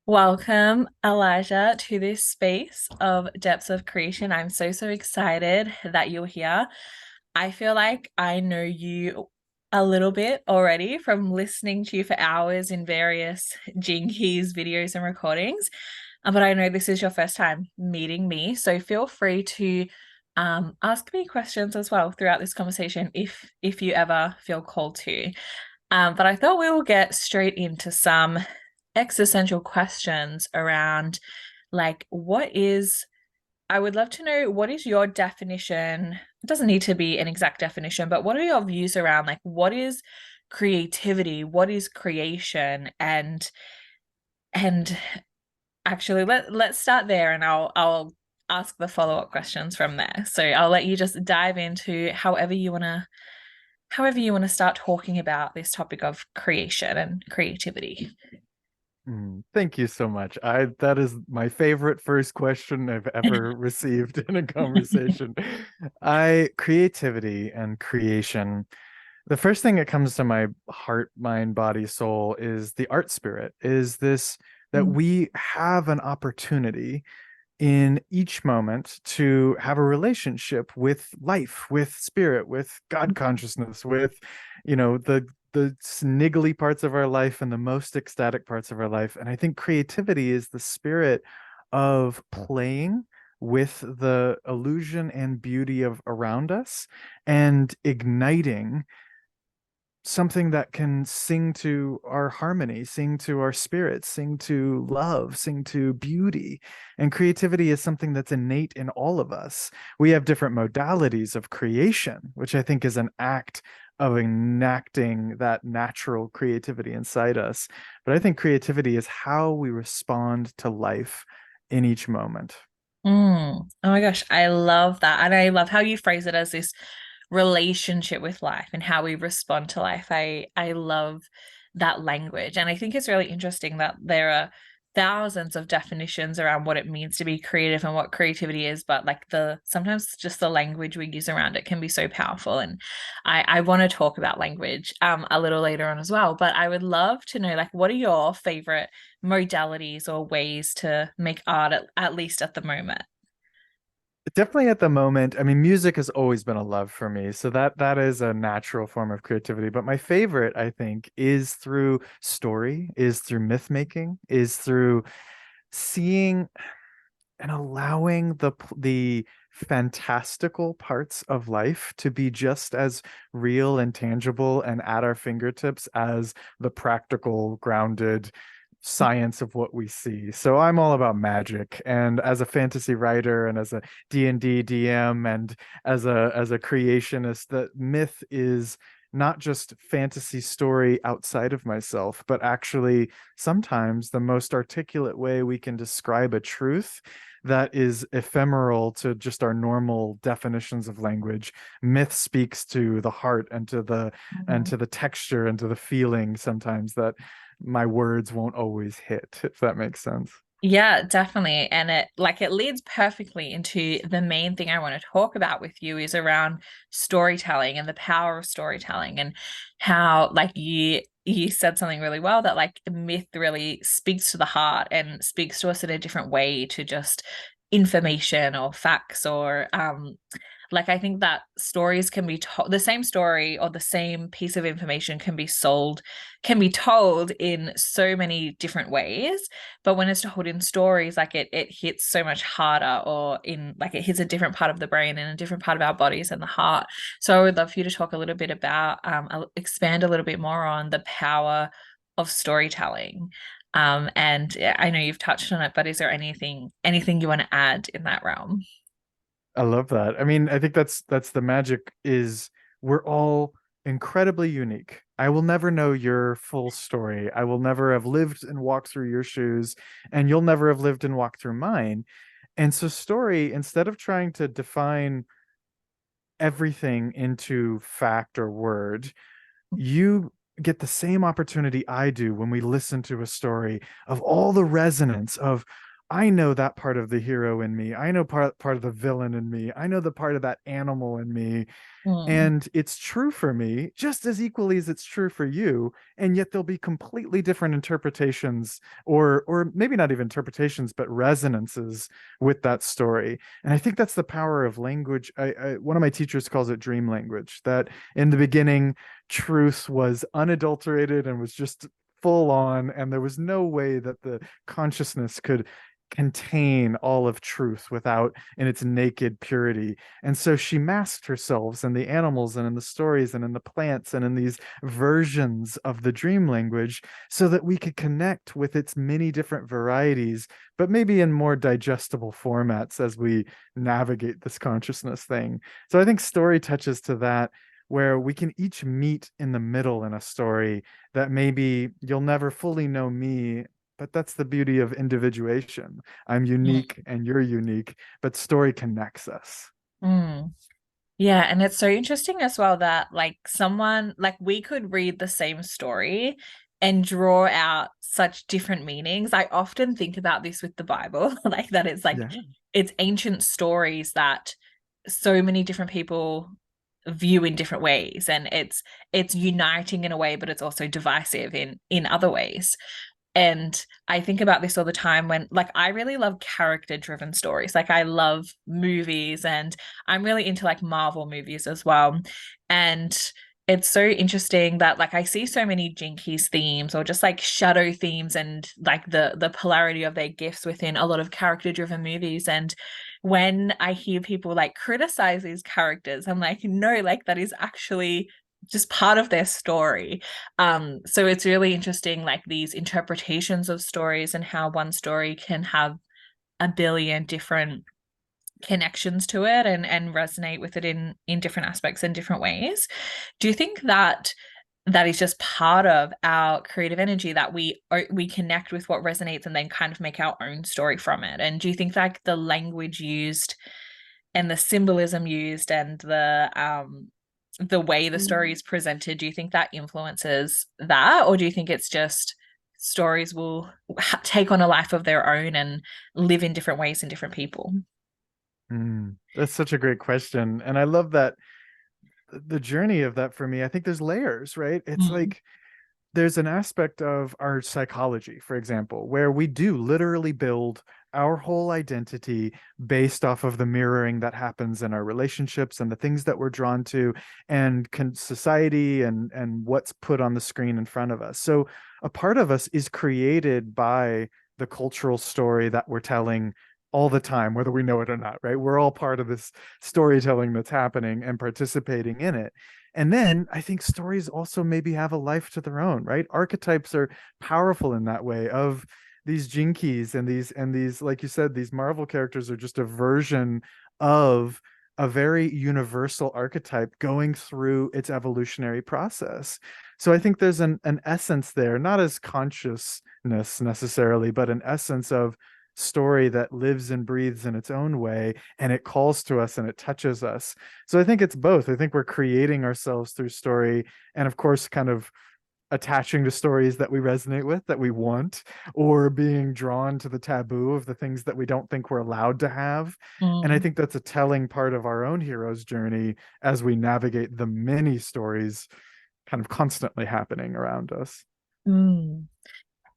Welcome, Elijah, to this space of Depths of Creation. I'm so excited that you're here. I feel like I know you a little bit already from listening to you for hours in various Gene Keys videos and recordings. But I know this is your first time meeting me. So feel free to ask me questions as well throughout this conversation if you ever feel called to. But I thought we will get straight into some existential questions around like I would love to know what is your definition. It doesn't need to be an exact definition, but what are your views around like what is creativity, what is creation, and actually let's start there and I'll ask the follow-up questions from there. So I'll let you just dive into however you want to start talking about this topic of creation and creativity. Thank you so much. I That is my favorite first question I've ever received in a conversation. I Creativity and creation. The first thing that comes to my heart, mind, body, soul is the art spirit. Is this that we have an opportunity in each moment to have a relationship with life, with spirit, with God consciousness, with, the sniggly parts of our life and the most ecstatic parts of our life. And I think creativity is the spirit of playing with the illusion and beauty of around us and igniting something that can sing to our harmony, sing to our spirit, sing to love, sing to beauty. And creativity is something that's innate in all of us. We have different modalities of creation, which I think is an act of enacting that natural creativity inside us. But I think creativity is how we respond to life in each moment. Oh my gosh, I love that. And I love how you phrase it as this relationship with life and how we respond to life. I love that language. And I think it's really interesting that there are thousands of definitions around what it means to be creative and what creativity is, but like the sometimes just the language we use around it can be so powerful. And I want to talk about language a little later on as well. But I would love to know like what are your favorite modalities or ways to make art at least at the moment? Definitely at the moment. I mean, music has always been a love for me, so that is a natural form of creativity. But my favorite, I think, is through story, is through myth making, is through seeing and allowing the fantastical parts of life to be just as real and tangible and at our fingertips as the practical, grounded science of what we see. So I'm all about magic, and as a fantasy writer and as a D&D DM and as a creationist, that myth is not just fantasy story outside of myself, but actually sometimes the most articulate way we can describe a truth that is ephemeral to just our normal definitions of language. Myth speaks to the heart and to the texture and to the feeling sometimes that my words won't always hit, if that makes sense. Yeah, definitely. And it leads perfectly into the main thing I want to talk about with you is around storytelling and the power of storytelling and how like you said something really well that like myth really speaks to the heart and speaks to us in a different way to just information or facts or like I think that stories can be told, the same story or the same piece of information can be told in so many different ways. But when it's told in stories, like it hits so much harder or in like it hits a different part of the brain and a different part of our bodies and the heart. So I would love for you to talk a little bit about expand a little bit more on the power of storytelling. And I know you've touched on it, but is there anything you want to add in that realm? I love that. I mean, I think that's the magic is we're all incredibly unique. I will never know your full story. I will never have lived and walked through your shoes, and you'll never have lived and walked through mine. And so story, instead of trying to define everything into fact or word, you get the same opportunity I do when we listen to a story of all the resonance of I know that part of the hero in me. I know part of the villain in me. I know the part of that animal in me. Mm, And it's true for me just as equally as it's true for you. And yet there'll be completely different interpretations, or maybe not even interpretations, but resonances with that story. And I think that's the power of language. One of my teachers calls it dream language, that in the beginning, truth was unadulterated and was just full on, and there was no way that the consciousness could contain all of truth without in its naked purity. And so she masked herself in the animals and in the stories and in the plants and in these versions of the dream language so that we could connect with its many different varieties, but maybe in more digestible formats as we navigate this consciousness thing. So I think story touches to that, where we can each meet in the middle in a story that maybe you'll never fully know me, but that's the beauty of individuation. I'm unique and you're unique, but story connects us. mm. Yeah, and it's so interesting as well that like someone like we could read the same story and draw out such different meanings. I often think about this with the Bible, like that Yeah. it's ancient stories that so many different people view in different ways, and it's uniting in a way, but it's also divisive in other ways. And I think about this all the time when, like, I really love character driven stories. Like, I love movies and I'm really into like Marvel movies as well. And it's so interesting that, like, I see so many Jinkies themes or just like shadow themes and like the polarity of their gifts within a lot of character driven movies. And when I hear people like criticize these characters, I'm like, no, like, that is actually just part of their story. So it's really interesting, like these interpretations of stories and how one story can have a billion different connections to it and resonate with it in different aspects in different ways. Do you think that that is just part of our creative energy, that we connect with what resonates and then kind of make our own story from it? And do you think like the language used and the symbolism used and the way the story is presented, do you think that influences that, or do you think it's just stories will take on a life of their own and live in different ways in different people? That's such a great question. And I love that the journey of that for me. I think there's layers, right? It's Mm, like there's an aspect of our psychology, for example, where we do literally build our whole identity based off of the mirroring that happens in our relationships and the things that we're drawn to, and society and what's put on the screen in front of us. So a part of us is created by the cultural story that we're telling all the time, whether we know it or not, right? We're all part of this storytelling that's happening and participating in it. And then I think stories also maybe have a life to their own, right? Archetypes are powerful in that way, of these jinkies and these, like you said, these Marvel characters are just a version of a very universal archetype going through its evolutionary process. So I think there's an essence there, not as consciousness necessarily, but an essence of story that lives and breathes in its own way, and it calls to us and it touches us. So I think it's both. I think we're creating ourselves through story, and of course kind of attaching to stories that we resonate with, that we want, or being drawn to the taboo of the things that we don't think we're allowed to have. And I mm, think that's a telling part of our own hero's journey as we navigate the many stories kind of constantly happening around us. mm.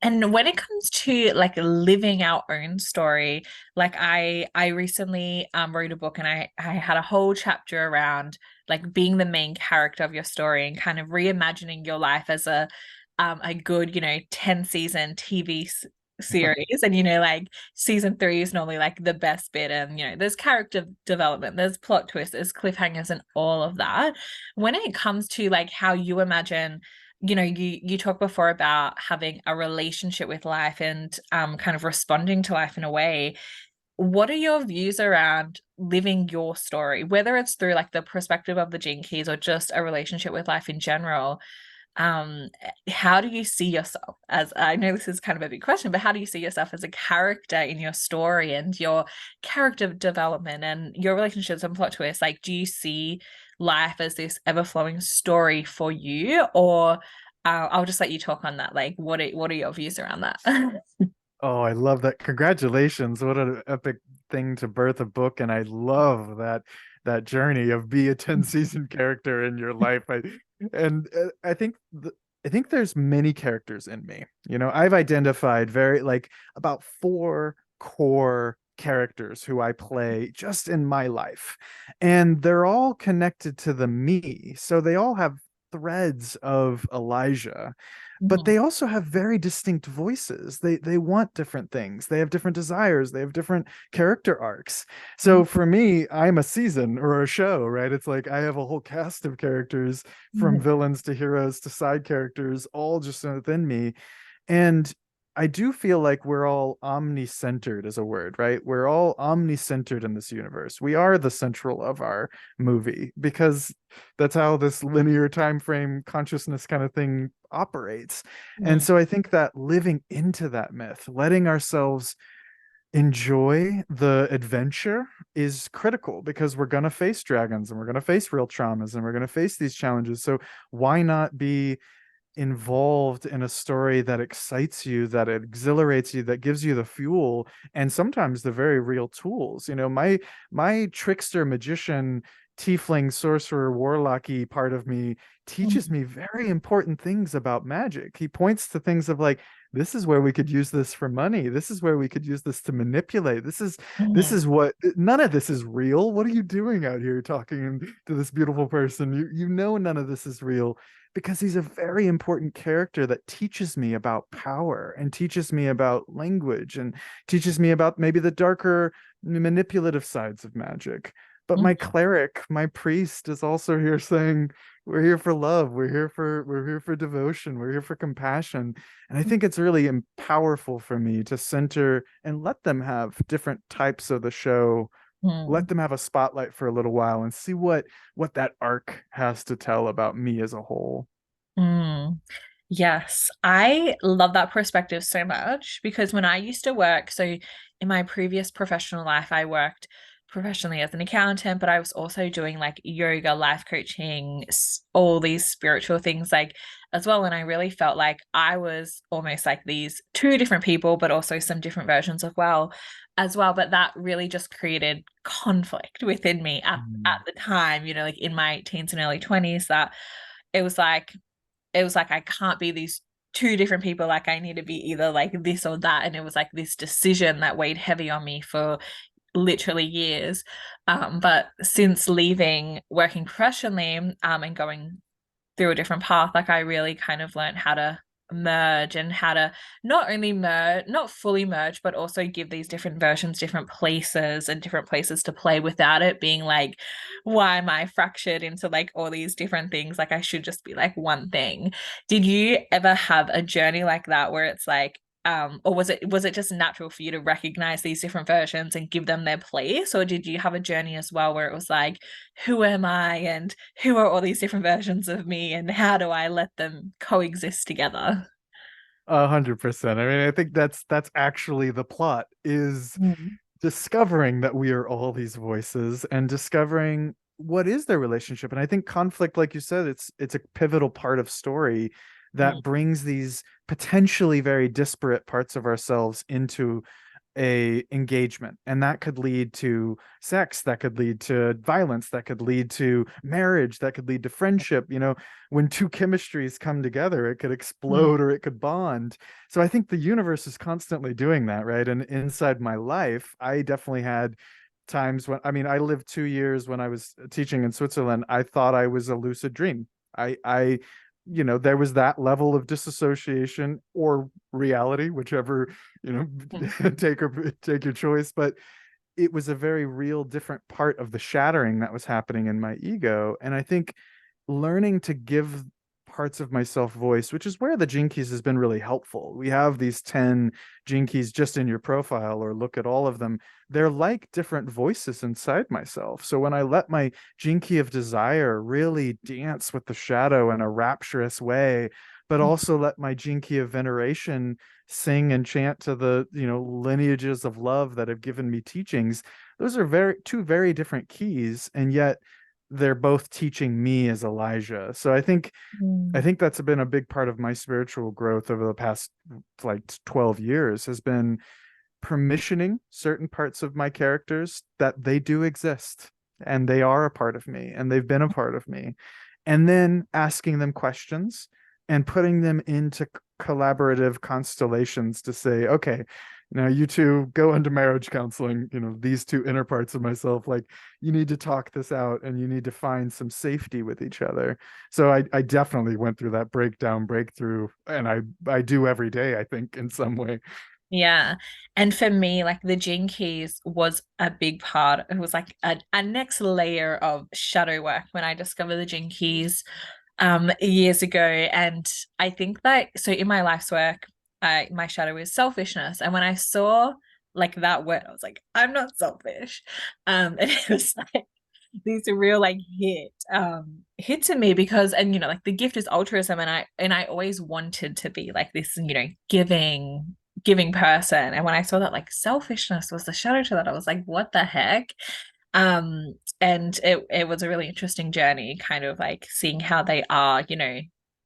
And when it comes to like living our own story, like I recently wrote a book and I had a whole chapter around like being the main character of your story and kind of reimagining your life as a good, 10 season TV series. And like season 3 is normally like the best bit, and there's character development, there's plot twists, there's cliffhangers and all of that. When it comes to like how you imagine, you talked before about having a relationship with life and kind of responding to life in a way. What are your views around living your story, whether it's through like the perspective of the Gene Keys or just a relationship with life in general? um how do you see yourself as, I know this is kind of a big question, but how do you see yourself as a character in your story and your character development and your relationships and plot twists? Like, do you see life as this ever-flowing story for you, or I'll just let you talk on that, like what are your views around that? Oh, I love that. Congratulations. What an epic thing to birth a book. And I love that journey of be a 10 season character in your life. I think I think there's many characters in me. You know, I've identified very like about four core characters who I play just in my life. And they're all connected to the me. So they all have threads of Elijah, but Mhm. they also have very distinct voices. They want different things. They have different desires. They have different character arcs. Mhm. So for me, I'm a season or a show, right? It's like I have a whole cast of characters from Mhm. villains to heroes to side characters, all just within me. And I do feel like we're all omni-centered as a word, right? We're all omni-centered in this universe. We are the central of our movie because that's how this linear time frame consciousness kind of thing operates. And Mhm. so I think that living into that myth, letting ourselves enjoy the adventure is critical because we're going to face dragons and we're going to face real traumas and we're going to face these challenges. So why not be involved in a story that excites you, that exhilarates you, that gives you the fuel and sometimes the very real tools. You know, my trickster, magician, tiefling, sorcerer, warlocky part of me teaches Mhm. me very important things about magic. He points to things of like, this is where we could use this for money. This is where we could use this to manipulate. This Mhm. is what none of this is real. What are you doing out here talking to this beautiful person? You know none of this is real because he's a very important character that teaches me about power and teaches me about language and teaches me about maybe the darker manipulative sides of magic. But my Mhm. cleric, my priest is also here saying, we're here for love, we're here for devotion, we're here for compassion. And I think it's really powerful for me to center and let them have different types of the show, let Mhm. them have a spotlight for a little while and see what that arc has to tell about me as a whole. Mm. Yes, I love that perspective so much because when I used to work, so in my previous professional life, I worked professionally as an accountant, but I was also doing like yoga, life coaching, all these spiritual things like as well. And I really felt like I was almost like these two different people, but also some different versions of well as well. But that really just created conflict within me at Mm. the time, you know, like in my teens and early 20s, that it was like it was like I can't be these two different people. Like I need to be either like this or that. And it was like this decision that weighed heavy on me for literally years. But since leaving working professionally and going through a different path, like I really kind of learned how to merge and how to not only merge, not fully merge, but also give these different versions different places and different places to play without it being like, why am I fractured into like all these different things? Like I should just be like one thing. Did you ever have a journey like that where it's like, or was it just natural for you to recognize these different versions and give them their place? Or did you have a journey as well where it was like, who am I and who are all these different versions of me and how do I let them coexist together? 100%. I mean, I think that's actually the plot is Mm. discovering that we are all these voices and discovering what is their relationship. And I think conflict, like you said, it's a pivotal part of story that Mm. brings these potentially very disparate parts of ourselves into a engagement, and that could lead to sex, that could lead to violence, that could lead to marriage, that could lead to friendship. You know, when two chemistries come together, it could Mm. explode or it could bond. So I think the universe is constantly doing that, right? And inside my life, I definitely had times when, I mean, I lived 2 years when I was teaching in Switzerland. I thought I was a lucid dream. I you know, there was that level of disassociation or reality, whichever, you know, take your choice. But it was a very real different part of the shattering that was happening in my ego. And I think learning to give parts of myself voice, which is where the gene keys has been really helpful. We have these 10 gene keys just in your profile, or look at all of them. They're like different voices inside myself. So when I let my gene key of desire really dance with the shadow in a rapturous way, but also let my gene key of veneration sing and chant to the, you know, lineages of love that have given me teachings, those are very two very different keys, and yet they're both teaching me as Elijah. So I Mm. think that's been a big part of my spiritual growth over the past like 12 years has been permissioning certain parts of my characters that they do exist and they are a part of me and they've been a part of me. And then asking them questions and putting them into collaborative constellations to say, okay, now you two go into marriage counseling, these two inner parts of myself, like you need to talk this out and you need to find some safety with each other. So I definitely went through that breakdown, breakthrough, and I do every day, I think, in some way. Yeah. And for me, like the Gene Keys was a big part. It was like a next layer of shadow work when I discovered the Gene Keys years ago. And I think that so in my life's work, my shadow is selfishness. And when I saw like that word, I was like, I'm not selfish. And it was like these real like hit to me because like the gift is altruism and I always wanted to be like this giving person, and when I saw that like selfishness was the shadow to that, I was like, what the heck. And it was a really interesting journey, kind of like seeing how they are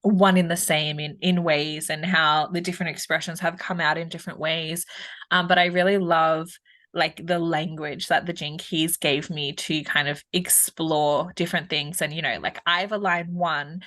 one in the same in ways, and how the different expressions have come out in different ways. But I really love like the language that the Gene Keys gave me to kind of explore different things. And like I've aligned one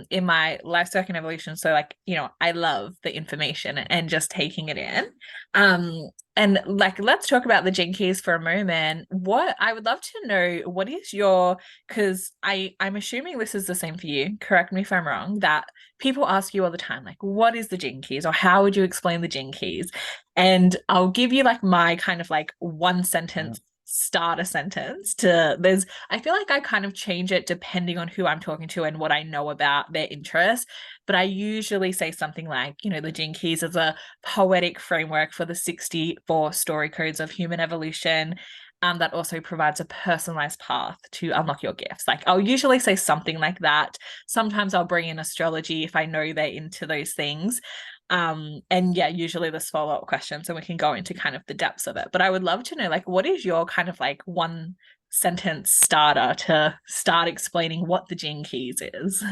in my life work and evolution. So like, I love the information and just taking it in. Um and like let's talk about the Gene Keys for a moment. What I would love to know, what is your, because I'm assuming this is the same for you. Correct me if I'm wrong, that people ask you all the time, like, what is the Gene Keys? Or how would you explain the Gene Keys? And I'll give you like my kind of like one Yeah. sentence starter sentence to there's I feel like I kind of change it depending on who I'm talking to and what I know about their interests. But I usually say something like, the Gene Keys is a poetic framework for the 64 story codes of human evolution. That also provides a personalized path to unlock your gifts. Like I'll usually say something like that. Sometimes I'll bring in astrology if I know they're into those things. And yeah, usually there's follow-up questions and we can go into kind of the depths of it. But I would love to know, like, what is your kind of like one sentence starter to start explaining what the Gene Keys is?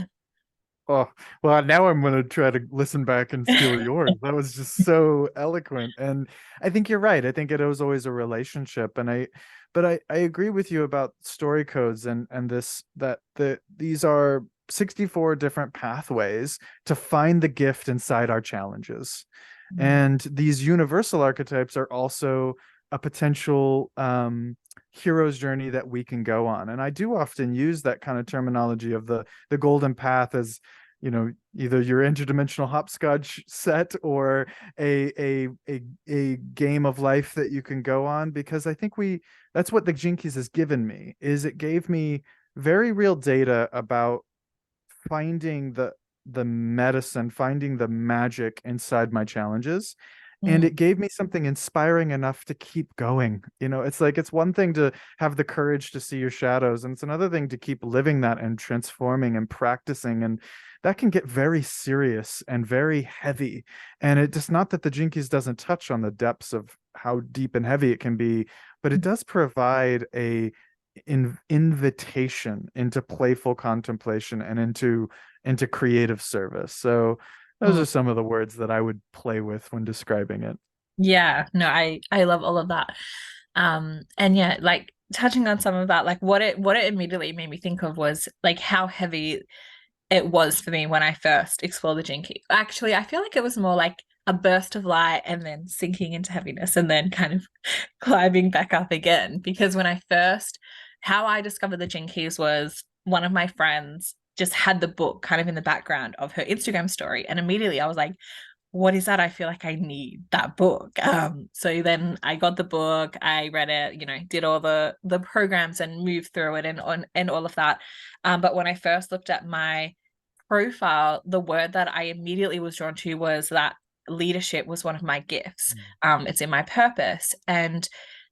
Oh, well, now I'm going to try to listen back and steal yours. That was just so eloquent. And I think you're right. I think it was always a relationship. But I agree with you about story codes and this, that these are 64 different pathways to find the gift inside our challenges. Mm. And these universal archetypes are also a potential hero's journey that we can go on. And I do often use that kind of terminology of the golden path as, either your interdimensional hopscotch set or a game of life that you can go on, because I think that's what the Jinkies has given me, is it gave me very real data about finding the medicine, finding the magic inside my challenges. And Mm. it gave me something inspiring enough to keep going. It's like it's one thing to have the courage to see your shadows, and it's another thing to keep living that and transforming and practicing. And that can get very serious and very heavy. And it just, not that the Jinkies doesn't touch on the depths of how deep and heavy it can be, but it does provide a invitation into playful contemplation and into creative service. So those Mm. are some of the words that I would play with when describing it. Yeah, no, I love all of that. And yeah, like touching on some of that, like what it immediately made me think of was like how heavy it was for me when I first explored the Gene Key. Actually, I feel like it was more like a burst of light and then sinking into heaviness and then kind of climbing back up again. Because when I first, how I discovered the Gene Keys was one of my friends just had the book kind of in the background of her Instagram story. And immediately I was like, what is that? I feel like I need that book. So then I got the book, I read it, did all the programs and moved through it and all of that. But when I first looked at my profile, the word that I immediately was drawn to was that leadership was one of my gifts. It's in my purpose. And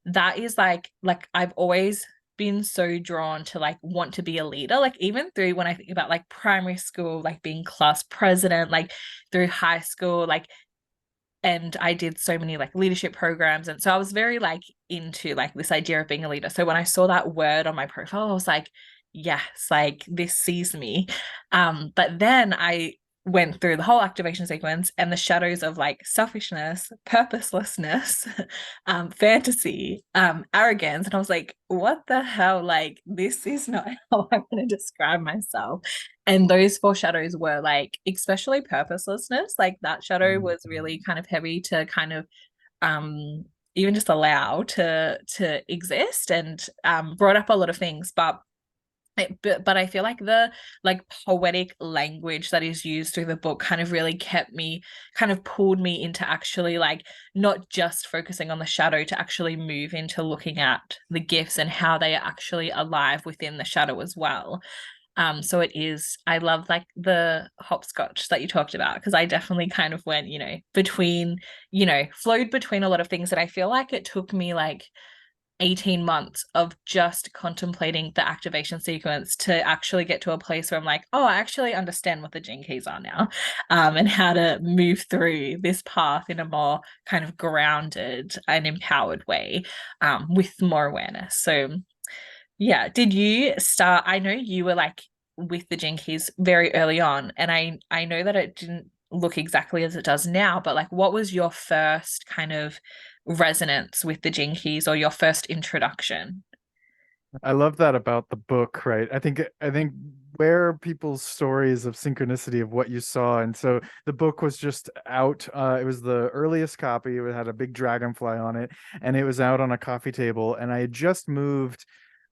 that is like I've always been so drawn to like want to be a leader. Like even through when I think about like primary school, like being class president, like through high school, like and I did so many like leadership programs. And so I was very like into like this idea of being a leader. So when I saw that word on my profile, I was like, yes, like this sees me. But then I went through the whole activation sequence and the shadows of like selfishness, purposelessness, fantasy, arrogance. And I was like, what the hell? Like, this is not how I'm going to describe myself. And those four shadows were like, especially purposelessness, like that shadow was Mhm. really kind of heavy to kind of even just allow to exist and brought up a lot of things. But I feel like the like poetic language that is used through the book kind of really kept me, kind of pulled me into actually like not just focusing on the shadow, to actually move into looking at the gifts and how they are actually alive within the shadow as well. So it is, I love like the hopscotch that you talked about, because I definitely kind of went, between, flowed between a lot of things that I feel like it took me like 18 months of just contemplating the activation sequence to actually get to a place where I'm like, oh, I actually understand what the gene keys are now, and how to move through this path in a more kind of grounded and empowered way, with more awareness. So yeah, did you start? I know you were like with the gene keys very early on, and I know that it didn't look exactly as it does now, but like what was your first kind of resonance with the gene keys, or your first introduction? I love that about the book, right? I think where people's stories of synchronicity of what you saw, and so the book was just out. It was the earliest copy. It had a big dragonfly on it, and it was out on a coffee table. And I had just moved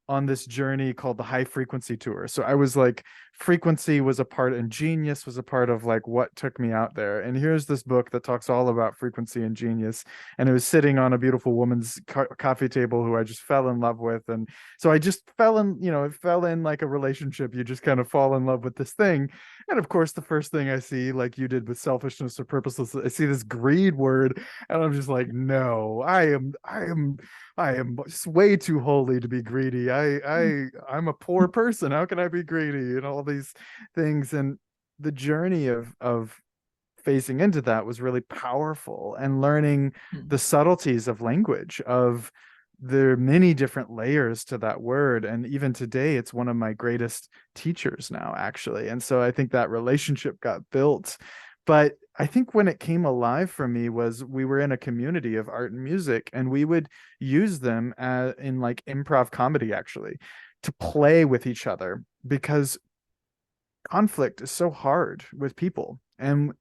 on this journey called the high frequency tour. So I was like, frequency was a part, and genius was a part of like what took me out there. And here's this book that talks all about frequency and genius. And it was sitting on a beautiful woman's coffee table who I just fell in love with. And so I just fell in, it fell in like a relationship. You just kind of fall in love with this thing. And of course, the first thing I see, like you did with selfishness or purposeless, I see this greed word, and I'm just like, no, I am way too holy to be greedy. I'm a poor person. How can I be greedy? And all these things. And the journey of facing into that was really powerful, and learning the subtleties of language, of there are many different layers to that word. And even today, it's one of my greatest teachers now, actually. And so I think that relationship got built. But I think when it came alive for me was we were in a community of art and music, and we would use them in like improv comedy, actually, to play with each other, because conflict is so hard with people. And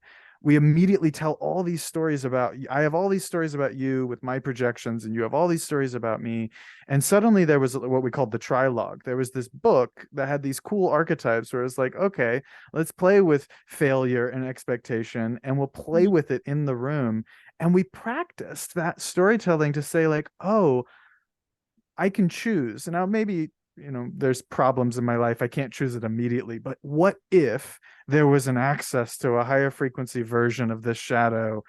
we immediately tell all these stories about, I have all these stories about you with my projections, and you have all these stories about me. And suddenly there was what we called the trilogue. There was this book that had these cool archetypes where it's like, okay, let's play with failure and expectation, and we'll play with it in the room. And we practiced that storytelling to say, like, oh, I can choose. Now, maybe, there's problems in my life. I can't choose it immediately. But what if there was an access to a higher frequency version of this shadow,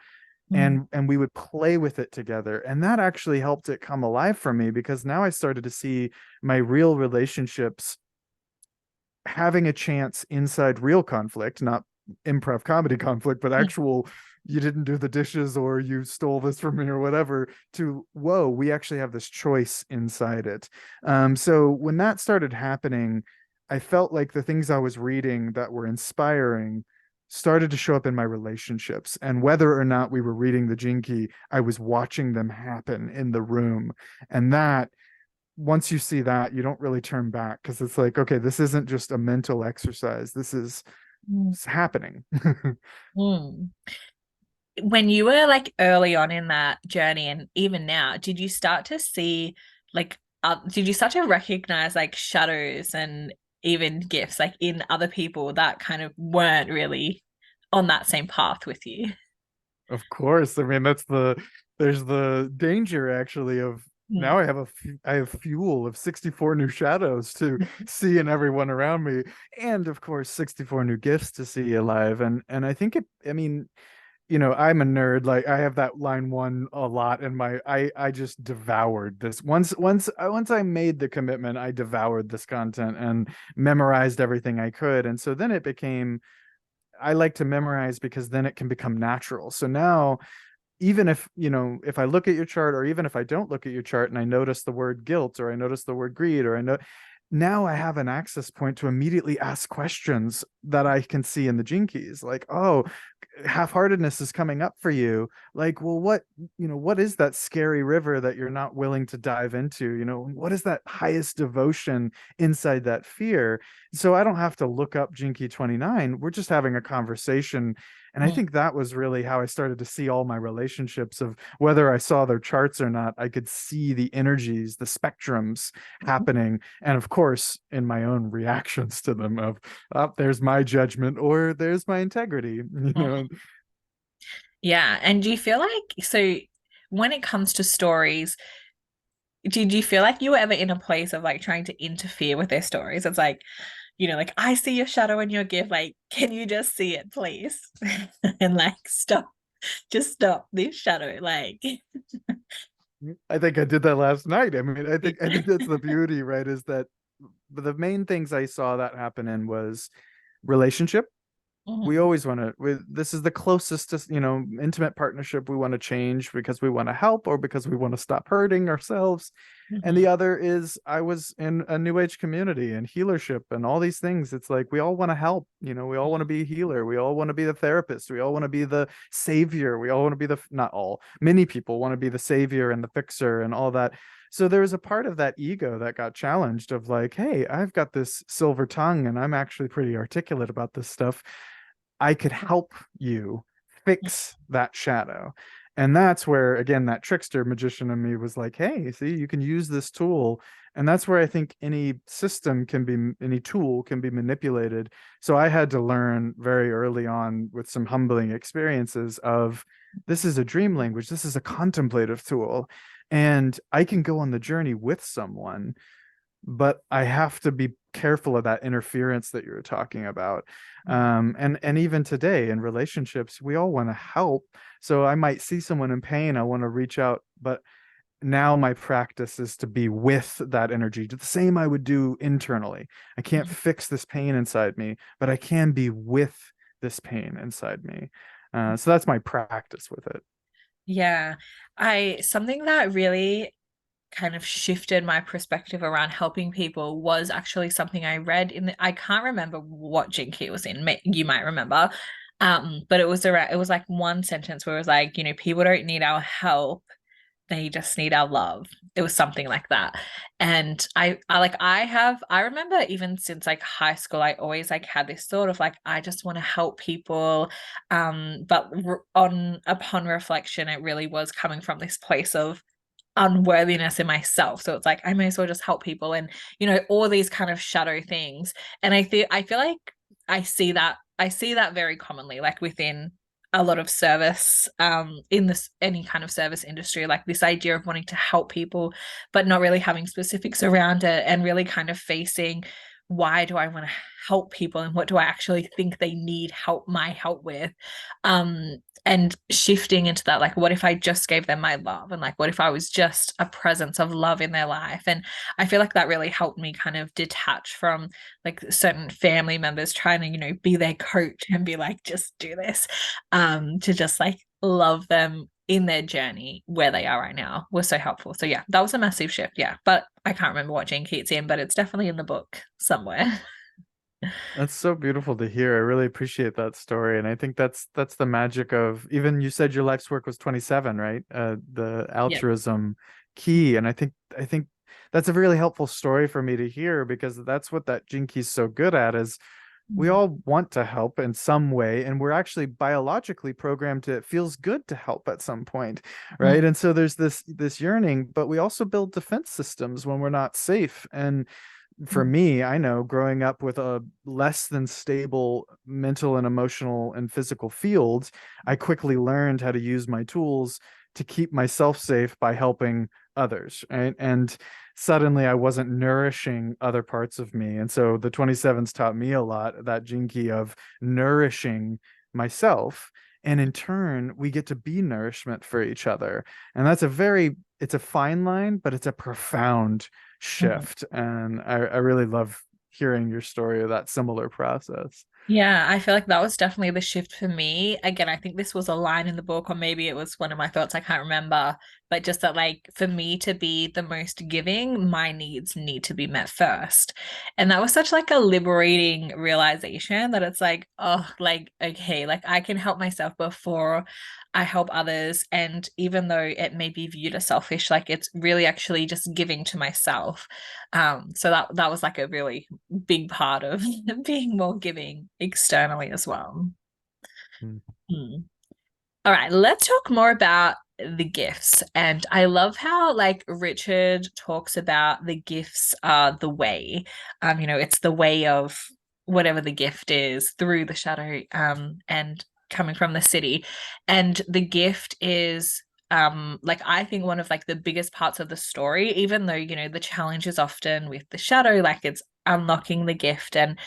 Mm, and we would play with it together? And that actually helped it come alive for me, because now I started to see my real relationships having a chance inside real conflict, not improv comedy conflict, but mm, actual, you didn't do the dishes, or you stole this from me, or whatever, to whoa, we actually have this choice inside it. So when that started happening, I felt like the things I was reading that were inspiring started to show up in my relationships. And whether or not we were reading the gene key, I was watching them happen in the room. And that, once you see that, you don't really turn back, because it's like, okay, this isn't just a mental exercise. This is mm, it's happening. mm. When you were like early on in that journey, and even now, did you start to see like, did you start to recognize like shadows and even gifts like in other people that kind of weren't really on that same path with you? Of course. I mean, there's the danger, actually, of Mm. now I have fuel of 64 new shadows to see in everyone around me, and of course 64 new gifts to see alive. And I think I mean, I'm a nerd. Like, I have that line one a lot in my, I just devoured this. Once I made the commitment, I devoured this content and memorized everything I could. And so then it became, I like to memorize, because then it can become natural. So now, even if, if I look at your chart, or even if I don't look at your chart, and I notice the word guilt, or I notice the word greed, or I know, now I have an access point to immediately ask questions that I can see in the gene keys. Like, oh, half-heartedness is coming up for you. Like, well, what is that scary river that you're not willing to dive into? What is that highest devotion inside that fear? So I don't have to look up gene key 29. We're just having a conversation. And I Mm. think that was really how I started to see all my relationships, of whether I saw their charts or not. I could see the energies, the spectrums happening. And of course, in my own reactions to them, of, oh, there's my judgment or there's my integrity, Mm. Yeah. And do you feel like, so when it comes to stories, did you feel like you were ever in a place of like trying to interfere with their stories? It's like, like, I see your shadow in your gift. Like, can you just see it, please? And like, stop, just stop this shadow. Like, I think I did that last night. I mean, I yeah. think I think that's the beauty, right? Is that the main things I saw that happen in was relationship. We Mhm. always want to, this is the closest to, intimate partnership we want to change because we want to help or because we want to stop hurting ourselves. And the Mhm. other is, I was in a new age community and healership and all these things. It's like we all want to help. We all want to be a healer. We all want to be the therapist. We all want to be the savior. We all want to be not all, many people want to be the savior and the fixer and all that. So there was a part of that ego that got challenged, of like, hey, I've got this silver tongue and I'm actually pretty articulate about this stuff. I could help you fix that shadow. And that's where, again, that trickster magician in me was like, hey, see, you can use this tool. And that's where I think any tool can be manipulated. So I had to learn very early on, with some humbling experiences, of this is a dream language, this is a contemplative tool. And I can go on the journey with someone, but I have to be careful of that interference that you were talking about. And even today in relationships, we all want to help. So I might see someone in pain, I want to reach out, but now my practice is to be with that energy, the same I would do internally. I can't fix this pain inside me, but I can be with this pain inside me. So that's my practice with it. Yeah. Something that really kind of shifted my perspective around helping people was actually something I read I can't remember what Jinky it was in. You might remember. But it was like one sentence where it was like, people don't need our help. They just need our love. It was something like that. And I remember even since like high school, I always like had this sort of like, I just want to help people. But on upon reflection, it really was coming from this place of unworthiness in myself. So it's like I may as well just help people, and all these kind of shadow things. And I feel like I see that very commonly, like within a lot of service, in this any kind of service industry, like this idea of wanting to help people, but not really having specifics around it, and really kind of facing, why do I want to help people and what do I actually think they need my help with? And shifting into that, like, what if I just gave them my love, and like what if I was just a presence of love in their life? And I feel like that really helped me kind of detach from like certain family members trying to be their coach and be like, just do this, to just like love them in their journey where they are right now was so helpful. So yeah, that was a massive shift. Yeah, but I can't remember what Jane Keats in, but it's definitely in the book somewhere. That's so beautiful to hear. I really appreciate that story. And I think that's the magic of, even you said your life's work was 27, right? The Yeah. altruism key. And I think that's a really helpful story for me to hear, because that's what that gene key's so good at, is we Mm. all want to help in some way, and we're actually biologically programmed to, it feels good to help at some point, right? Mm. And so there's this yearning, but we also build defense systems when we're not safe. And for Mm. me, I know, growing up with a less than stable mental and emotional and physical field, I quickly learned how to use my tools to keep myself safe by helping others, right? And suddenly I wasn't nourishing other parts of me. And so the 27s taught me a lot, that gene key of nourishing myself. And in turn, we get to be nourishment for each other. And it's a fine line, but it's a profound Mm. shift. And I really love hearing your story of that similar process. Yeah, I feel like that was definitely the shift for me. Again, I think this was a line in the book, or maybe it was one of my thoughts, I can't remember. But just that, like, for me to be the most giving, my needs need to be met first. And that was such like a liberating realization that it's like, oh, like, okay, like I can help myself before I help others. And even though it may be viewed as selfish, like it's really actually just giving to myself. So that was like a really big part of being more giving externally as well. Mm. Hmm. All right, let's talk more about the gifts. And I love how like Richard talks about the gifts are the way. It's the way of whatever the gift is through the shadow and coming from the city. And the gift is like I think one of like the biggest parts of the story, even though, the challenge is often with the shadow, like it's unlocking the gift and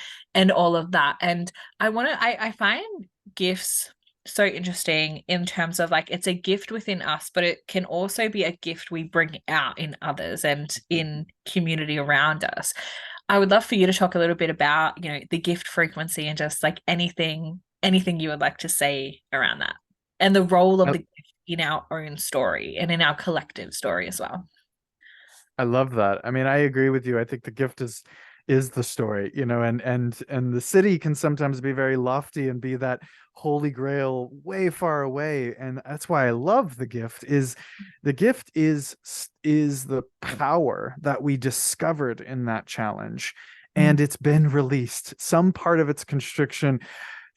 all of that. And I find gifts so interesting in terms of like it's a gift within us, but it can also be a gift we bring out in others and in community around us. I would love for you to talk a little bit about, the gift frequency and just like anything you would like to say around that and the role of I, the gift in our own story and in our collective story as well. I love that. I mean, I agree with you. I think the gift is the story, and the city can sometimes be very lofty and be that holy grail way far away. And that's why I love the gift is the power that we discovered in that challenge. Mm, And it's been released. Some part of its constriction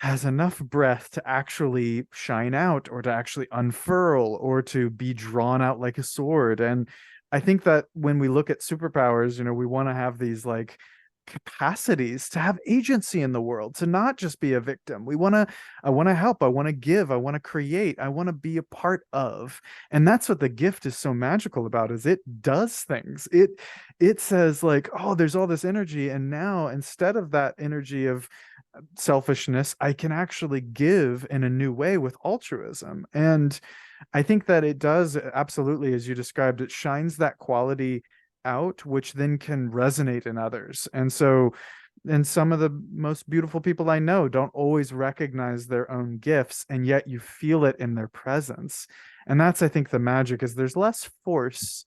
has enough breath to actually shine out or to actually unfurl or to be drawn out like a sword. And I think that when we look at superpowers, we want to have these like capacities to have agency in the world, to not just be a victim. I want to help, I want to give, I want to create, I want to be a part of. And that's what the gift is so magical about is it does things. It says like, oh, there's all this energy. And now instead of that energy of selfishness, I can actually give in a new way with altruism. And I think that it does absolutely, as you described, it shines that quality out, which then can resonate in others. And some of the most beautiful people I know don't always recognize their own gifts, and yet you feel it in their presence. And that's, I think, the magic is there's less force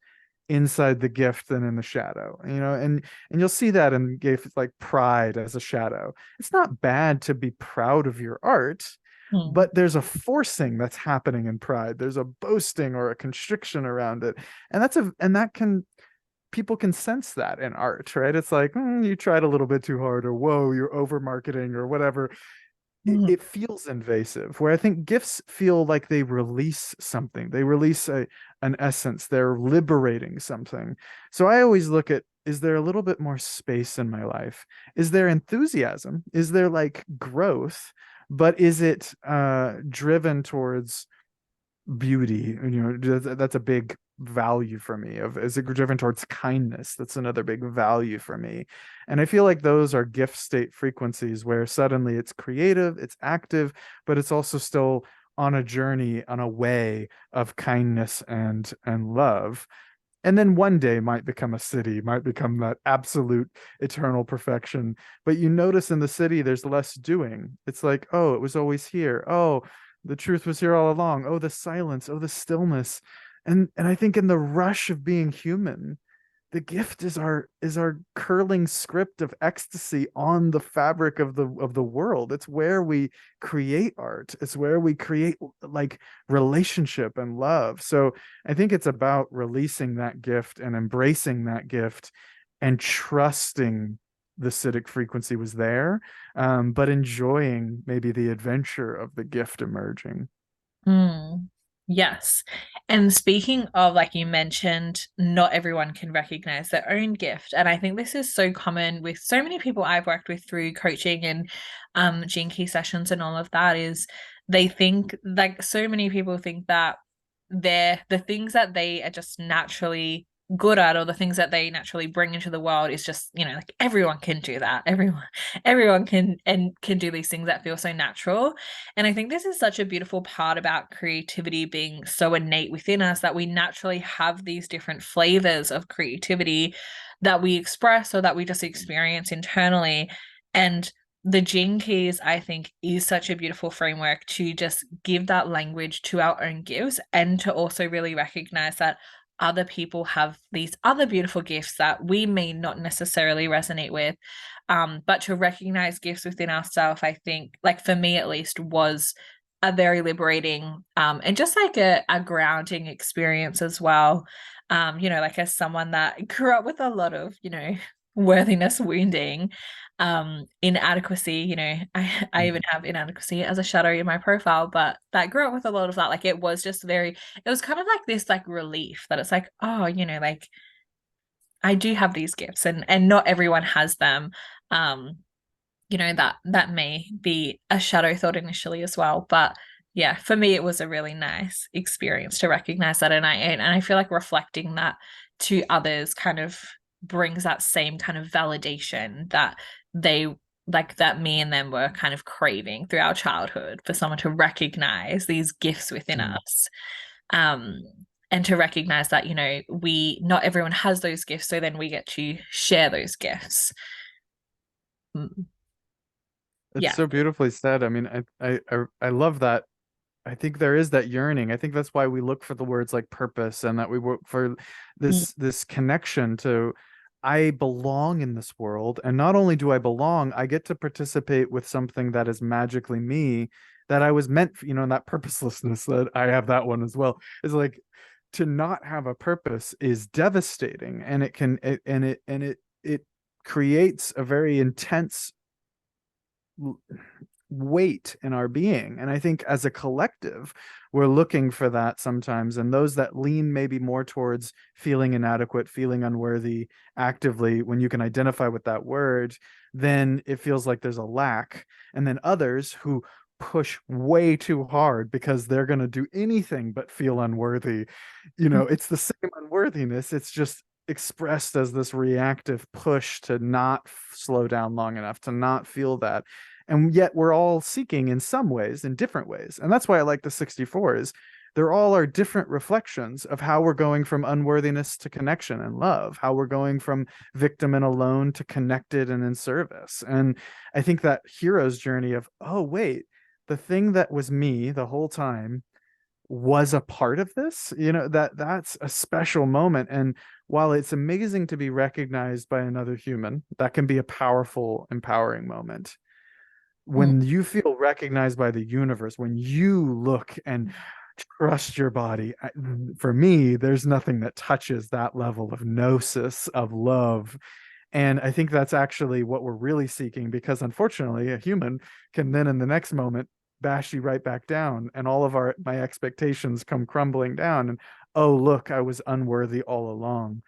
inside the gift than in the shadow, and you'll see that in gifts like pride as a shadow. It's not bad to be proud of your art, mm, but there's a forcing that's happening in pride. There's a boasting or a constriction around it. And that can people can sense that in art, right? It's like, you tried a little bit too hard, or whoa, you're over marketing, or whatever. mm, It feels invasive, where I think gifts feel like they release something. They release an essence. They're liberating something. So I always look at, is there a little bit more space in my life? Is there enthusiasm? Is there like growth? But is it driven towards beauty? That's a big value for me. Of Is it driven towards kindness? That's another big value for me. And I feel like those are gift state frequencies where suddenly it's creative, it's active, but it's also still on a journey, on a way of kindness and love. And then one day might become a city, might become that absolute eternal perfection. But you notice in the city, there's less doing. It's like, oh, it was always here. Oh, the truth was here all along. Oh, the silence. Oh, the stillness. And I think in the rush of being human, the gift is our curling script of ecstasy on the fabric of the world. It's where we create art. It's where we create like relationship and love. So I think it's about releasing that gift and embracing that gift and trusting the acidic frequency was there, but enjoying maybe the adventure of the gift emerging. mm. Yes. And speaking of, like you mentioned, not everyone can recognize their own gift. And I think this is so common with so many people I've worked with through coaching and Gene Key sessions and all of that is they think like so many people think that they're the things that they are just naturally good at or the things that they naturally bring into the world is just, like everyone can do that. Everyone can do these things that feel so natural. And I think this is such a beautiful part about creativity being so innate within us that we naturally have these different flavors of creativity that we express or that we just experience internally. And the gene keys, I think, is such a beautiful framework to just give that language to our own gifts and to also really recognize that other people have these other beautiful gifts that we may not necessarily resonate with. But to recognize gifts within ourselves, I think, like for me at least, was a very liberating and just like a grounding experience as well. Like as someone that grew up with a lot of, worthiness wounding, inadequacy, I even have inadequacy as a shadow in my profile, but that grew up with a lot of that. Like it was just it was kind of like this like relief that it's like, oh, like I do have these gifts and not everyone has them. Um, that may be a shadow thought initially as well, but yeah, for me it was a really nice experience to recognize that, and I feel like reflecting that to others kind of brings that same kind of validation that they like that me and them were kind of craving through our childhood, for someone to recognize these gifts within Mm. us. um and to recognize that we not everyone has those gifts, so then we get to share those gifts. Mm, It's yeah. so beautifully said. I mean, I love that. I think there is that yearning. I think that's why we look for the words like purpose, and that we work for Mm, this connection to I belong in this world. And not only do I belong, I get to participate with something that is magically me, that I was meant for, and that purposelessness, that I have that one as well. Is like, to not have a purpose is devastating, and it creates a very intense weight in our being. And I think as a collective, we're looking for that sometimes. And those that lean maybe more towards feeling inadequate, feeling unworthy actively, when you can identify with that word, then it feels like there's a lack. And then others who push way too hard because they're going to do anything but feel unworthy. It's the same unworthiness. It's just expressed as this reactive push to not slow down long enough, to not feel that. And yet we're all seeking in some ways, in different ways. And that's why I like the 64, is they're all are different reflections of how we're going from unworthiness to connection and love, how we're going from victim and alone to connected and in service. And I think that hero's journey of, oh wait, the thing that was me the whole time was a part of this, that's a special moment. And while it's amazing to be recognized by another human, that can be a powerful, empowering moment. mm, When you feel recognized by the universe, when you look and trust your body, for me, there's nothing that touches that level of gnosis, of love. And I think that's actually what we're really seeking, because unfortunately, a human can then in the next moment bash you right back down, and all of my expectations come crumbling down. And oh, look, I was unworthy all along.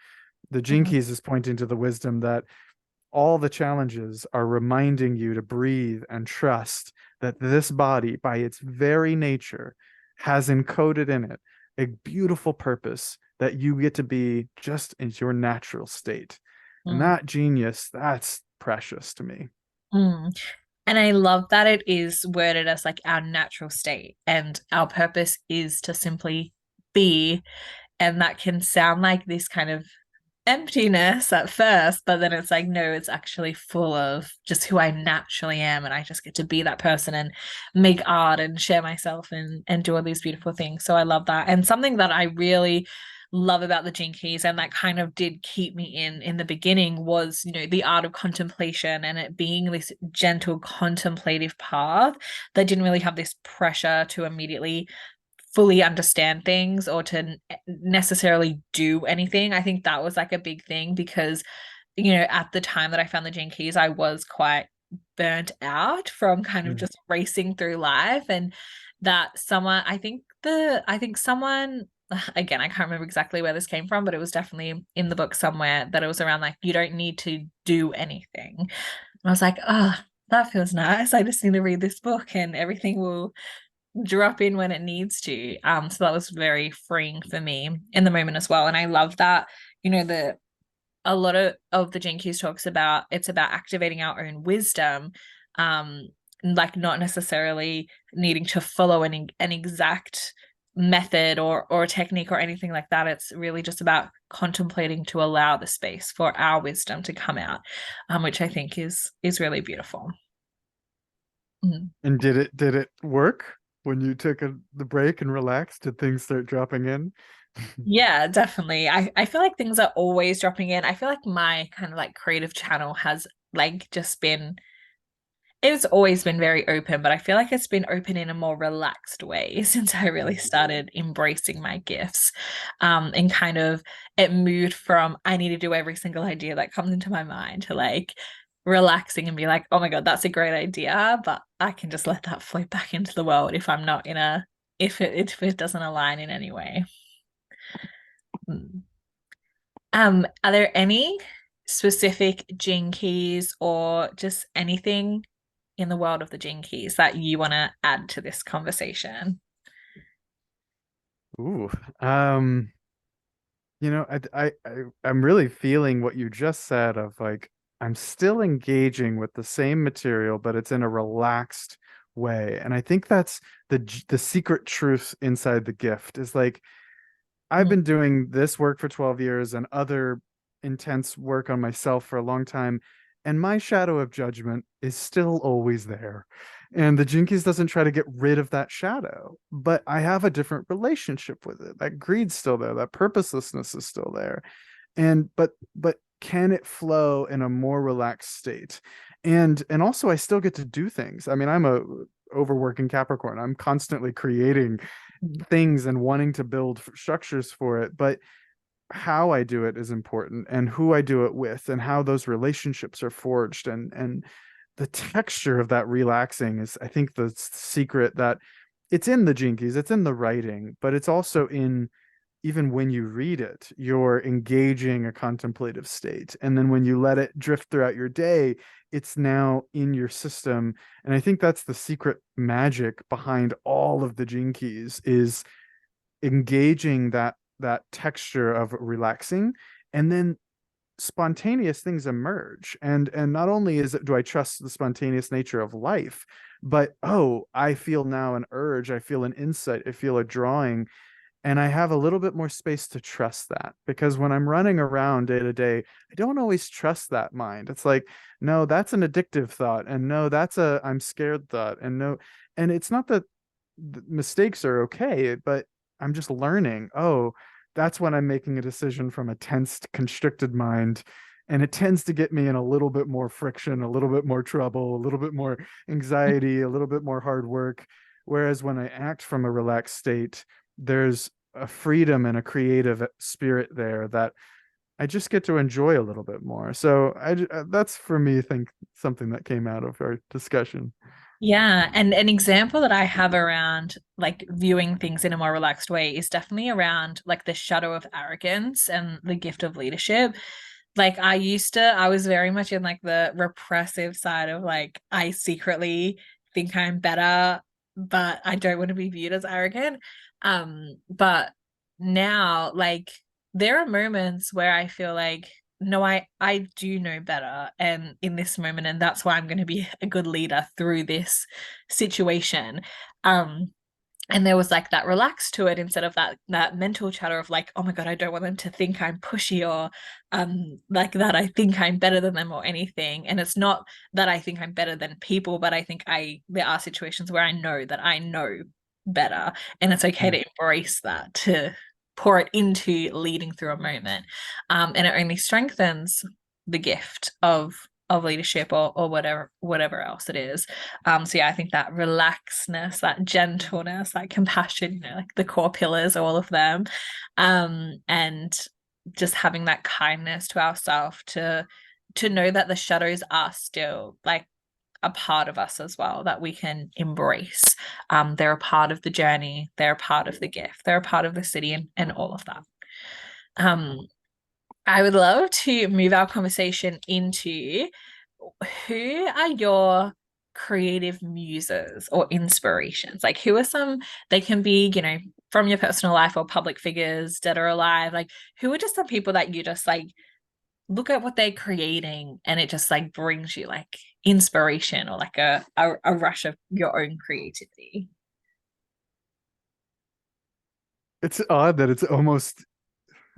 The Gene mm, Keys is pointing to the wisdom that all the challenges are reminding you to breathe and trust that this body, by its very nature, has encoded in it a beautiful purpose that you get to be just in your natural state. And mm, that genius, that's precious to me. mm. And I love that it is worded as like our natural state, and our purpose is to simply be. And that can sound like this kind of emptiness at first, but then it's like, no, it's actually full of just who I naturally am. And I just get to be that person and make art and share myself and do all these beautiful things. So I love that. And something that I really love about the Gene Keys, and that kind of did keep me in the beginning, was the art of contemplation, and it being this gentle contemplative path that didn't really have this pressure to immediately fully understand things or to necessarily do anything. I think that was like a big thing because, at the time that I found the Gene Keys, I was quite burnt out from kind of Mm. just racing through life. And that I think someone, again, I can't remember exactly where this came from, but it was definitely in the book somewhere, that it was around like, you don't need to do anything. And I was like, oh, that feels nice. I just need to read this book and everything will drop in when it needs to. So that was very freeing for me in the moment as well. And I love that, the a lot of the Gene Keys talks about, it's about activating our own wisdom, um, like not necessarily needing to follow an exact method or technique or anything like that. It's really just about contemplating to allow the space for our wisdom to come out, which I think is really beautiful. Mhm. And did it work when you took the break and relaxed? Did things start dropping in? Yeah, definitely. I feel like things are always dropping in. I feel like my kind of like creative channel has like just been it's always been very open, but I feel like it's been open in a more relaxed way since I really started embracing my gifts. And kind of it moved from I need to do every single idea that comes into my mind to like relaxing and be like, oh my God, that's a great idea, but I can just let that float back into the world if I'm not in a if it doesn't align in any way. Mm. Are there any specific gene keys or just anything in the world of the gene keys that you want to add to this conversation? Ooh, um, I'm really feeling what you just said of like I'm still engaging with the same material, but it's in a relaxed way. And I think that's the secret truth inside the gift is like I've Mm. been doing this work for 12 years and other intense work on myself for a long time, and my shadow of judgment is still always there. And the Jinkies doesn't try to get rid of that shadow, but I have a different relationship with it. That greed's still there, that purposelessness is still there. And but can it flow in a more relaxed state? And also I still get to do things. I mean, I'm a overworking Capricorn. I'm constantly creating things and wanting to build structures for it, but how I do it is important and who I do it with and how those relationships are forged and the texture of that relaxing is I think the secret that it's in the jinkies, it's in the writing, but it's also in even when you read it, you're engaging a contemplative state. And then when you let it drift throughout your day, it's now in your system. And I think that's the secret magic behind all of the gene keys is engaging that texture of relaxing, and then spontaneous things emerge. And not only is it do I trust the spontaneous nature of life, but oh, I feel now an urge, I feel an insight, I feel a drawing, and I have a little bit more space to trust that because when I'm running around day to day, I don't always trust that mind. It's like, no, that's an addictive thought, and no, that's a I'm scared thought, and no, and it's not that mistakes are okay, but I'm just learning. Oh, that's when I'm making a decision from a tensed, constricted mind. And it tends to get me in a little bit more friction, a little bit more trouble, a little bit more anxiety, a little bit more hard work. Whereas when I act from a relaxed state, there's a freedom and a creative spirit there that I just get to enjoy a little bit more. So that's for me, I think something that came out of our discussion. Yeah, and an example that I have around like viewing things in a more relaxed way is definitely around like the shadow of arrogance and the gift of leadership. Like I was very much in like the repressive side of like I secretly think I'm better, but I don't want to be viewed as arrogant. But now like there are moments where I feel like no, I do know better and in this moment, and that's why I'm going to be a good leader through this situation. Um, and there was like that relax to it instead of that mental chatter of like, oh my God, I don't want them to think I'm pushy or like that I think I'm better than them or anything. And it's not that I think I'm better than people, but I think I there are situations where I know that I know better. And it's okay Mm. to embrace that, to pour it into leading through a moment. And it only strengthens the gift of leadership or whatever else it is. So yeah, I think that relaxedness, that gentleness, that compassion, you know, like the core pillars, all of them. And just having that kindness to ourselves to know that the shadows are still like a part of us as well that we can embrace. They're a part of the journey, they're a part of the gift, they're a part of the city and all of that. Um, I would love to move our conversation into who are your creative muses or inspirations? Like, who are some, they can be, you know, from your personal life or public figures, dead or alive. Like, who are just some people that you just like look at what they're creating and it just like brings you like inspiration or like a rush of your own creativity? It's odd that it's almost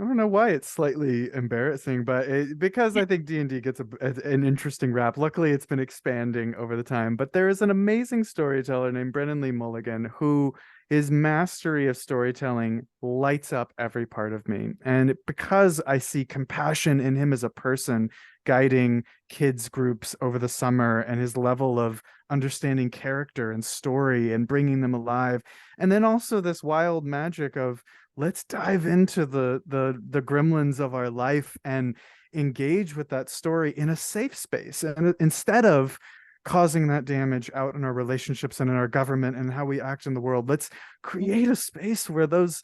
I don't know why it's slightly embarrassing, but because I think D&D gets an interesting rap. Luckily, it's been expanding over the time. But there is an amazing storyteller named Brennan Lee Mulligan who his mastery of storytelling lights up every part of me. And because I see compassion in him as a person guiding kids groups over the summer and his level of understanding character and story and bringing them alive. And then also this wild magic of let's dive into the gremlins of our life and engage with that story in a safe space, and instead of causing that damage out in our relationships and in our government and how we act in the world, let's create a space where those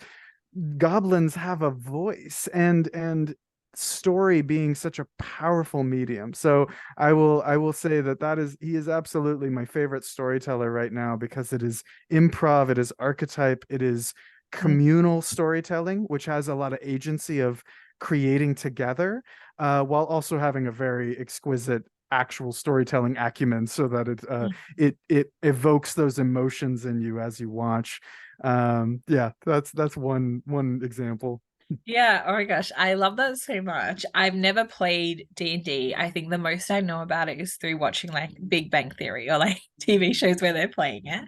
goblins have a voice, and story being such a powerful medium. So I will say that he is absolutely my favorite storyteller right now, because it is improv, it is archetype, it is communal storytelling, which has a lot of agency of creating together, while also having a very exquisite actual storytelling acumen, so that it evokes those emotions in you as you watch. Yeah, that's one example. Yeah, oh my gosh, I love that so much. I've never played D&D. I think the most I know about it is through watching like Big Bang Theory or like TV shows where they're playing it.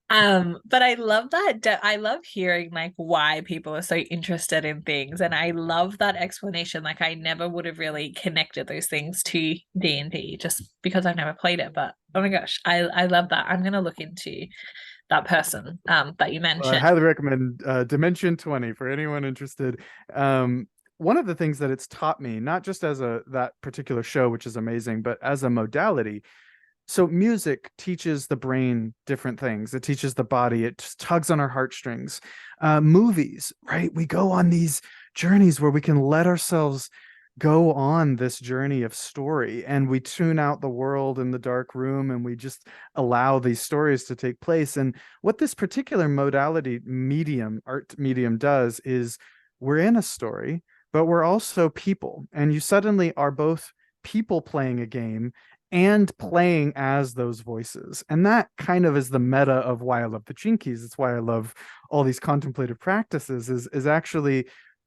But I love that. I love hearing like why people are so interested in things, and I love that explanation. Like I never would have really connected those things to D&D just because I've never played it. But oh my gosh, I love that. I'm gonna look into that person that you I mentioned. highly recommend Dimension 20 for anyone interested. One of the things that it's taught me, not just as a that particular show, which is amazing, but as a modality. So music teaches the brain different things. It teaches the body. It just tugs on our heartstrings. Movies, right? We go on these journeys where we can let ourselves go on this journey of story, and we tune out the world in the dark room, and we just allow these stories to take place. And what this particular modality medium, art medium, does is we're in a story, but we're also people. And you suddenly are both people playing a game and playing as those voices. And that kind of is the meta of why I love the Jinkies. It's why I love all these contemplative practices, is actually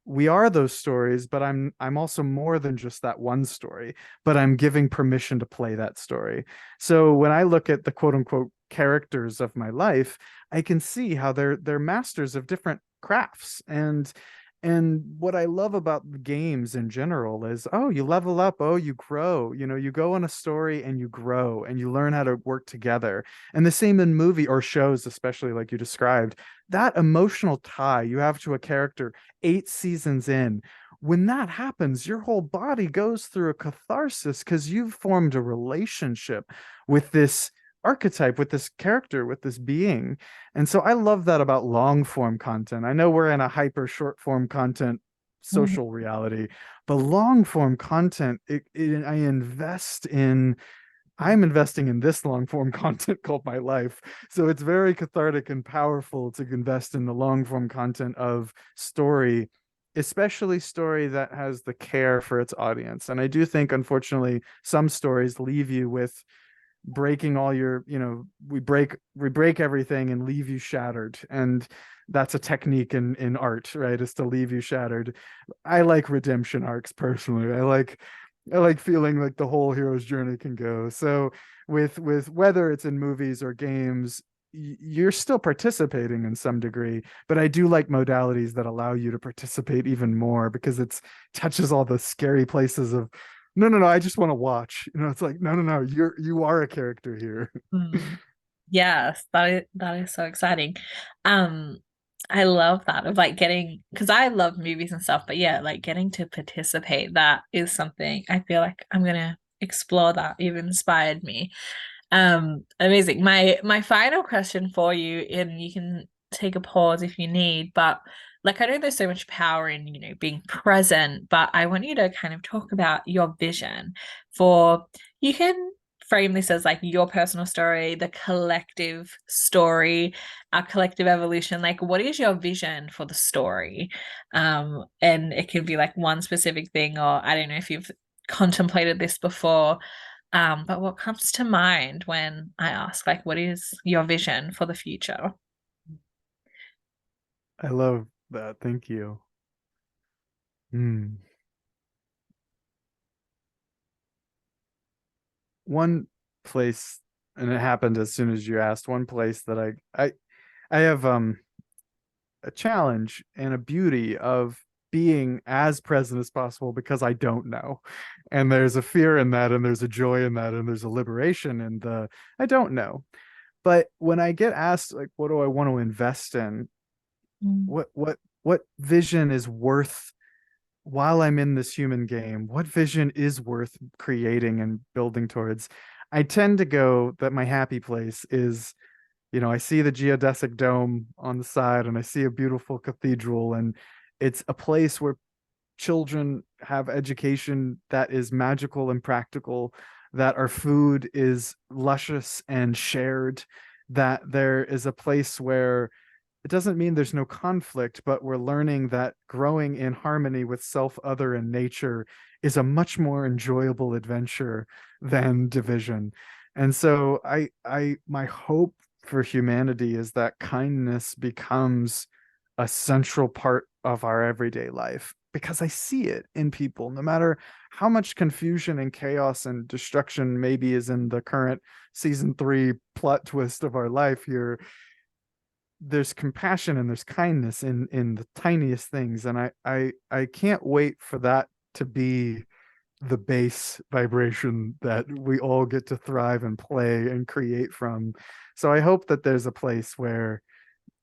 we are those stories, but I'm also more than just that one story, but I'm giving permission to play that story. So when I look at the quote unquote characters of my life, I can see how they're masters of different crafts. And what I love about the games in general is, oh, you level up, oh, you grow, you go on a story and you grow and you learn how to work together. And the same in movie or shows, especially like you described, that emotional tie you have to a character 8 seasons in. When that happens, your whole body goes through a catharsis because you've formed a relationship with this archetype, with this character, with this being. And so I love that about long form content. I know we're in a hyper short form content social reality, but long form content, I'm investing in this long form content called my life. So it's very cathartic and powerful to invest in the long form content of story, especially story that has the care for its audience. And I do think, unfortunately, some stories leave you with breaking all your, we break everything and leave you shattered. And that's a technique in art, right? Is to leave you shattered. I like redemption arcs personally. I like feeling like the whole hero's journey can go. So with whether it's in movies or games, you're still participating in some degree, but I do like modalities that allow you to participate even more, because it's touches all the scary places of no, no, no, I just want to watch. It's like, no, no, no, you are a character here. Mm. Yes, that is so exciting. Um, I love that of like getting because I love movies and stuff, but yeah, like getting to participate, that is something I feel like I'm gonna explore that. You've inspired me. Amazing. My final question for you, and you can take a pause if you need, but like I know there's so much power in, being present, but I want you to kind of talk about your vision for you can frame this as like your personal story, the collective story, our collective evolution. Like, what is your vision for the story? And it can be like one specific thing, or I don't know if you've contemplated this before. But what comes to mind when I ask, like, what is your vision for the future? I love that. Thank you. Hmm. One place, and it happened as soon as you asked, one place that I have a challenge and a beauty of being as present as possible because I don't know. And there's a fear in that, and there's a joy in that, and there's a liberation in the I don't know. But when I get asked, like, what do I want to invest in? Mm. What vision is worth while I'm in this human game? What vision is worth creating and building towards? I tend to go that my happy place is, I see the geodesic dome on the side and I see a beautiful cathedral, and it's a place where children have education that is magical and practical, that our food is luscious and shared, that there is a place where it doesn't mean there's no conflict, but we're learning that growing in harmony with self, other, and nature is a much more enjoyable adventure than division. And so my hope for humanity is that kindness becomes a central part of our everyday life because I see it in people, no matter how much confusion and chaos and destruction maybe is in the current season 3 plot twist of our life here. There's compassion and there's kindness in the tiniest things, and I can't wait for that to be the base vibration that we all get to thrive and play and create from. So I hope that there's a place where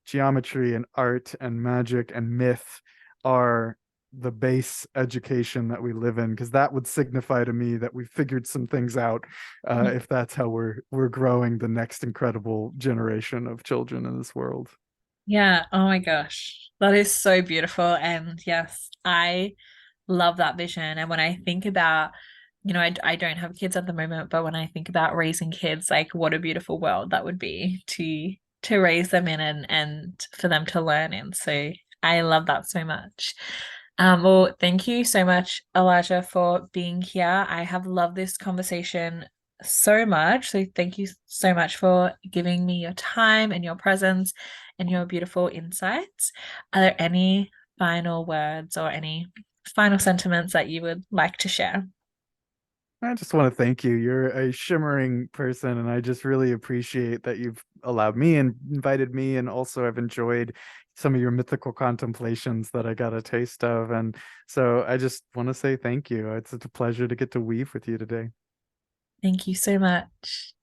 geometry and art and magic and myth are the base education that we live in, because that would signify to me that we figured some things out, if that's how we're growing the next incredible generation of children in this world. Yeah, oh my gosh. That is so beautiful. And yes, I love that vision. And when I think about, I don't have kids at the moment, but when I think about raising kids, like what a beautiful world that would be to raise them in and for them to learn in. So I love that so much. Well, thank you so much, Elijah, for being here. I have loved this conversation so much. So thank you so much for giving me your time and your presence and your beautiful insights. Are there any final words or any final sentiments that you would like to share? I just want to thank you. You're a shimmering person, and I just really appreciate that you've allowed me and invited me. And also, I've enjoyed some of your mythical contemplations that I got a taste of. And so I just want to say thank you. It's a pleasure to get to weave with you today. Thank you so much.